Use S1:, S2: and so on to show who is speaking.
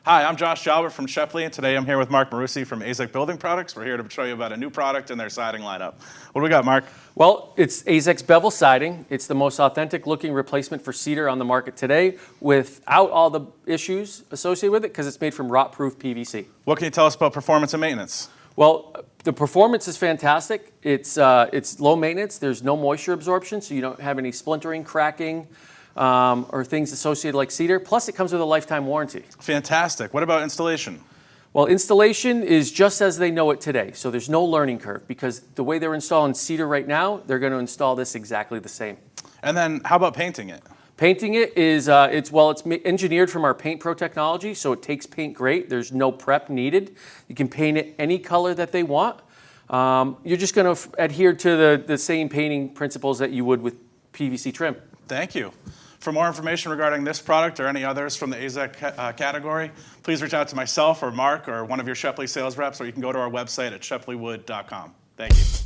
S1: Hi, I'm Josh Jalbert from Shepley, and today I'm here with Mark Marusi from Azek Building Products. We're here to show you about a new product in their siding lineup. What do we got, Mark?
S2: Well, it's Azek's Bevel Siding. It's the most authentic looking replacement for cedar on the market today without all the issues associated with it because it's made from rot-proof PVC.
S1: What can you tell us about performance and maintenance?
S2: Well, the performance is fantastic. It's low maintenance. There's no moisture absorption, so you don't have any splintering, cracking, or things associated like cedar. Plus, it comes with a lifetime warranty.
S1: Fantastic. What about installation?
S2: Well, installation is just as they know it today, so there's no learning curve because the way they're installing cedar right now, they're going to install this exactly the same.
S1: And then how about painting it?
S2: Painting it is, it's engineered from our PaintPro technology, so it takes paint great. There's no prep needed. You can paint it any color that they want. You're just going to adhere to the same painting principles that you would with PVC trim.
S1: Thank you. For more information regarding this product or any others from the Azek category, please reach out to myself or Mark or one of your Shepley sales reps, or you can go to our website at shepleywood.com. Thank you.